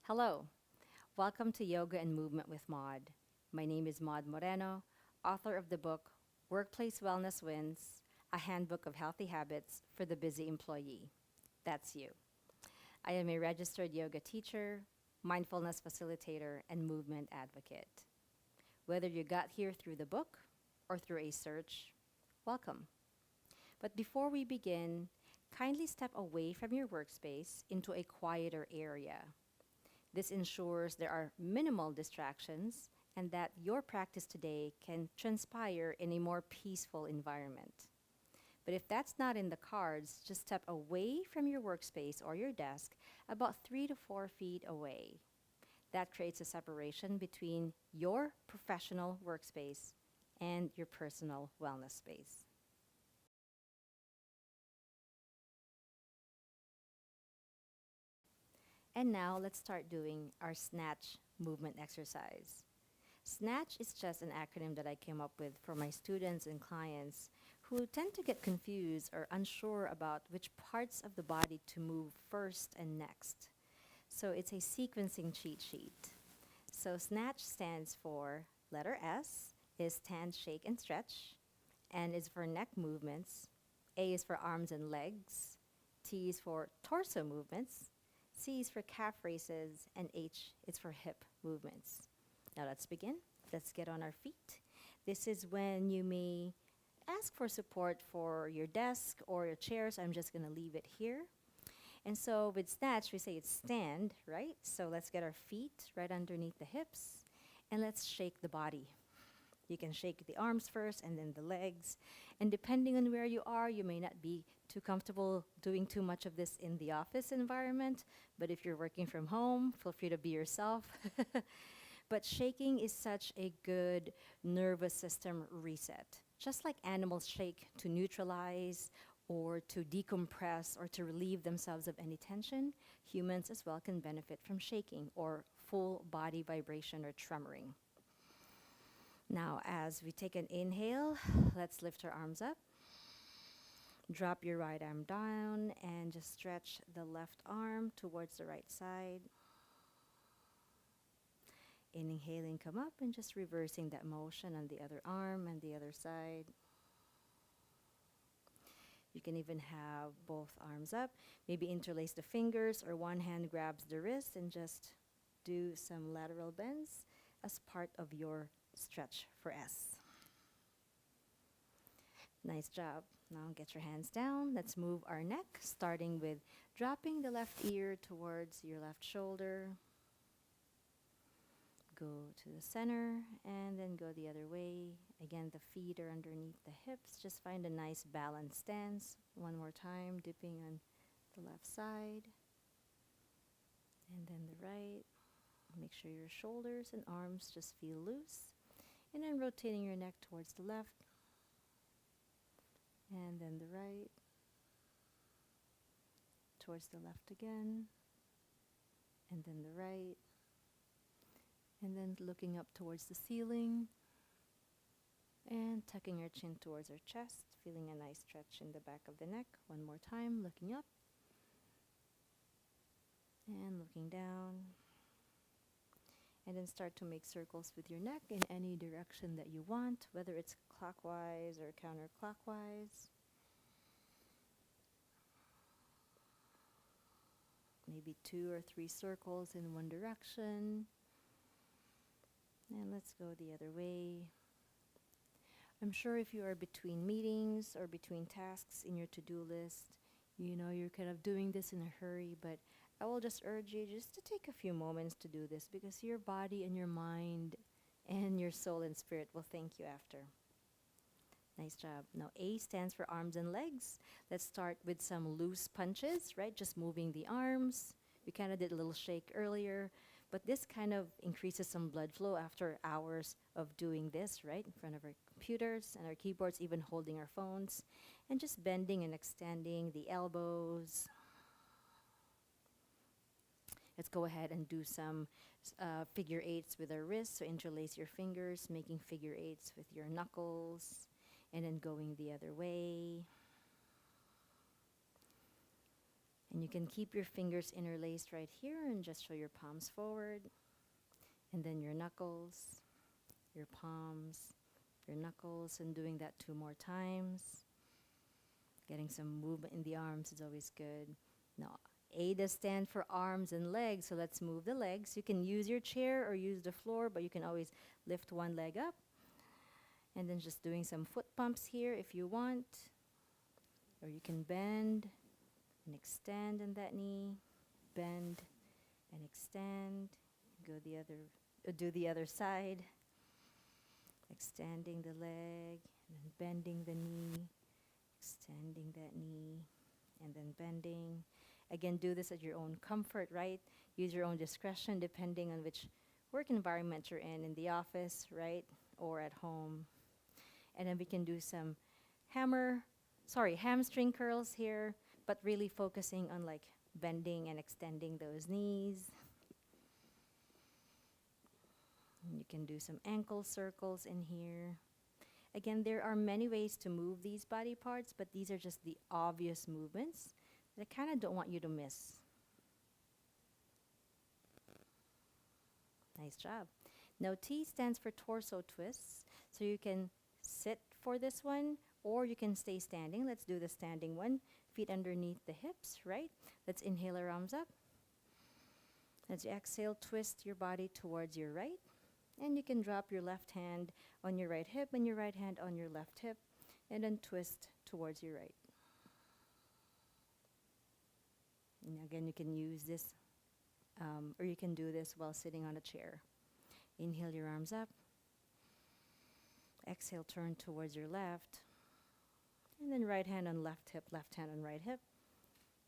Hello, welcome to Yoga and Movement with Maude. My name is Maude Moreno, author of the book Workday Wellness Wins, a Handbook of Healthy Habits for the Busy Employee. That's you. I am a registered yoga teacher, mindfulness facilitator, and movement advocate. Whether you got here through the book or through a search, welcome. But before we begin, kindly step away from your workspace into a quieter area. This ensures there are minimal distractions and that your practice today can transpire in a more peaceful environment. But if that's not in the cards, just step away from your workspace or your desk about 3 to 4 feet away. That creates a separation between your professional workspace and your personal wellness space. And now let's start doing our snatch movement exercise. SNATCH is just an acronym that I came up with for my students and clients who tend to get confused or unsure about which parts of the body to move first and next. So it's a sequencing cheat sheet. So SNATCH stands for letter S is stand, shake, and stretch. N is for neck movements. A is for arms and legs. T is for torso movements. C is for calf raises. And H is for hip movements. Now let's begin. Let's get on our feet. This is when you may ask for support for your desk or your chairs. I'm just going to leave it here. And so with snatch, we say it's stand, right? So let's get our feet right underneath the hips and let's shake the body. You can shake the arms first and then the legs. And depending on where you are, you may not be too comfortable doing too much of this in the office environment. But if you're working from home, feel free to be yourself. But shaking is such a good nervous system reset. Just like animals shake to neutralize or to decompress or to relieve themselves of any tension, humans as well can benefit from shaking or full body vibration or tremoring. Now, as we take an inhale, let's lift our arms up. Drop your right arm down and just stretch the left arm towards the right side. Inhaling, come up and just reversing that motion on the other arm and the other side. You can even have both arms up. Maybe interlace the fingers or one hand grabs the wrist and just do some lateral bends as part of your stretch for S. Nice job. Now get your hands down. Let's move our neck, starting with dropping the left ear towards your left shoulder. Go to the center and then go the other way. Again, the feet are underneath the hips. Just find a nice balanced stance. One more time, dipping on the left side. And then the right. Make sure your shoulders and arms just feel loose. And then rotating your neck towards the left. And then the right. Towards the left again. And then the right. And then looking up towards the ceiling. And tucking your chin towards our chest. Feeling a nice stretch in the back of the neck. One more time, looking up. And looking down. And then start to make circles with your neck in any direction that you want, whether it's clockwise or counterclockwise. Maybe 2 or 3 circles in one direction. And let's go the other way. I'm sure if you are between meetings or between tasks in your to-do list, you know you're kind of doing this in a hurry, but I will just urge you just to take a few moments to do this because your body and your mind and your soul and spirit will thank you after. Nice job. Now A stands for arms and legs. Let's start with some loose punches, right? Just moving the arms. We kind of did a little shake earlier, but this kind of increases some blood flow after hours of doing this, right? In front of our computers and our keyboards, even holding our phones, and just bending and extending the elbows. Let's go ahead and do some figure eights with our wrists. So interlace your fingers, making figure eights with your knuckles, and then going the other way. And you can keep your fingers interlaced right here and just show your palms forward. And then your knuckles, your palms, your knuckles, and doing that 2 more times. Getting some movement in the arms is always good. Now, A does stand for arms and legs, so let's move the legs. You can use your chair or use the floor, but you can always lift one leg up. And then just doing some foot pumps here if you want. Or you can bend and extend in that knee. Bend and extend. Do the other side. Extending the leg, and then bending the knee. Extending that knee, and then bending. Again, do this at your own comfort, right? Use your own discretion depending on which work environment you're in the office, right? Or at home. And then we can do some hamstring curls here, but really focusing on like bending and extending those knees. And you can do some ankle circles in here. Again, there are many ways to move these body parts, but these are just the obvious movements that I kind of don't want you to miss. Nice job. Now T stands for torso twists. So you can sit for this one, or you can stay standing. Let's do the standing one. Feet underneath the hips, right? Let's inhale our arms up. As you exhale, twist your body towards your right. And you can drop your left hand on your right hip and your right hand on your left hip, and then twist towards your right. And again, you can use this, or you can do this while sitting on a chair. Inhale your arms up. Exhale, turn towards your left. And then right hand on left hip, left hand on right hip.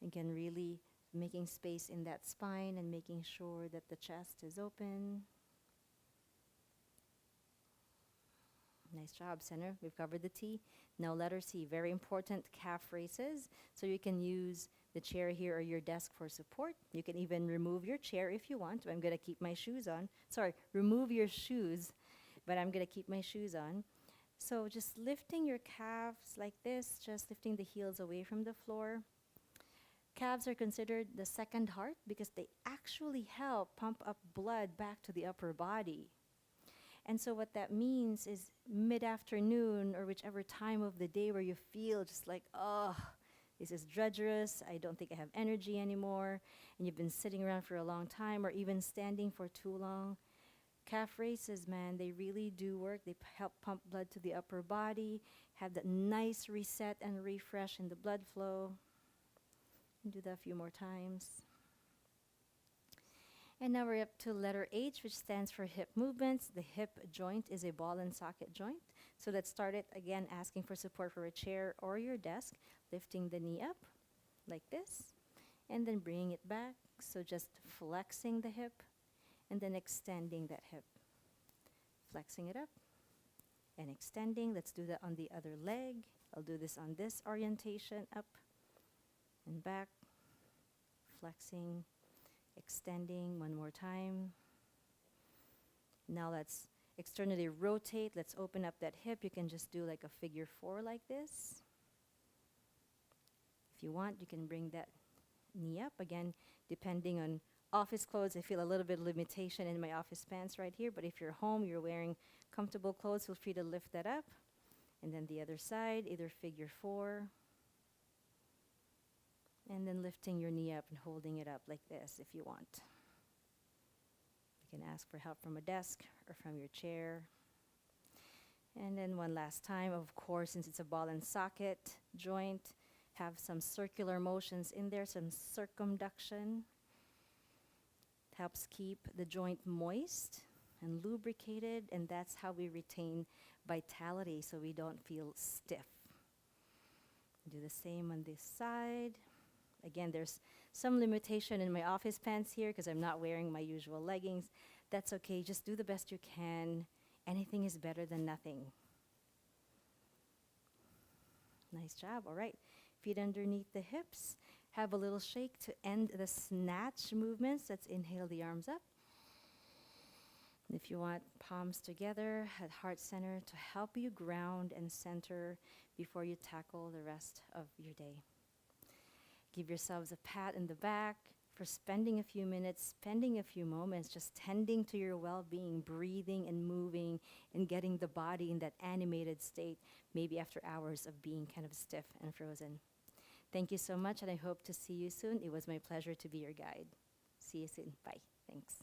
Again, really making space in that spine and making sure that the chest is open. Nice job, center. We've covered the T. Now letter C, very important, calf raises. So you can use the chair here or your desk for support. You can even remove your chair if you want. I'm going to keep my shoes on. Sorry, remove your shoes, but I'm going to keep my shoes on. So just lifting your calves like this, just lifting the heels away from the floor. Calves are considered the second heart because they actually help pump up blood back to the upper body. And so what that means is mid-afternoon or whichever time of the day where you feel just like, oh, this is drudgerous, I don't think I have energy anymore, and you've been sitting around for a long time or even standing for too long. Calf raises, man, they really do work. They help pump blood to the upper body, have that nice reset and refresh in the blood flow. Do that a few more times. And now we're up to letter H, which stands for hip movements. The hip joint is a ball and socket joint. So let's start it again, asking for support for a chair or your desk, lifting the knee up like this, and then bringing it back. So just flexing the hip, and then extending that hip. Flexing it up and extending. Let's do that on the other leg. I'll do this on this orientation, up and back, flexing, extending one more time. Now let's externally rotate. Let's open up that hip. You can just do like a figure 4 like this. If you want, you can bring that knee up. Again, depending on office clothes, I feel a little bit of limitation in my office pants right here, but if you're home, you're wearing comfortable clothes, feel free to lift that up. And then the other side, either figure 4. And then lifting your knee up and holding it up like this if you want. You can ask for help from a desk or from your chair. And then one last time, of course, since it's a ball and socket joint, have some circular motions in there, some circumduction. Helps keep the joint moist and lubricated, and that's how we retain vitality so we don't feel stiff. Do the same on this side. Again, there's some limitation in my office pants here because I'm not wearing my usual leggings. That's okay, just do the best you can. Anything is better than nothing. Nice job, all right. Feet underneath the hips. Have a little shake to end the snatch movements. Let's inhale the arms up. And if you want, palms together at heart center to help you ground and center before you tackle the rest of your day. Give yourselves a pat in the back for spending a few minutes, spending a few moments just tending to your well being, breathing and moving, and getting the body in that animated state, maybe after hours of being kind of stiff and frozen. Thank you so much, and I hope to see you soon. It was my pleasure to be your guide. See you soon. Bye. Thanks.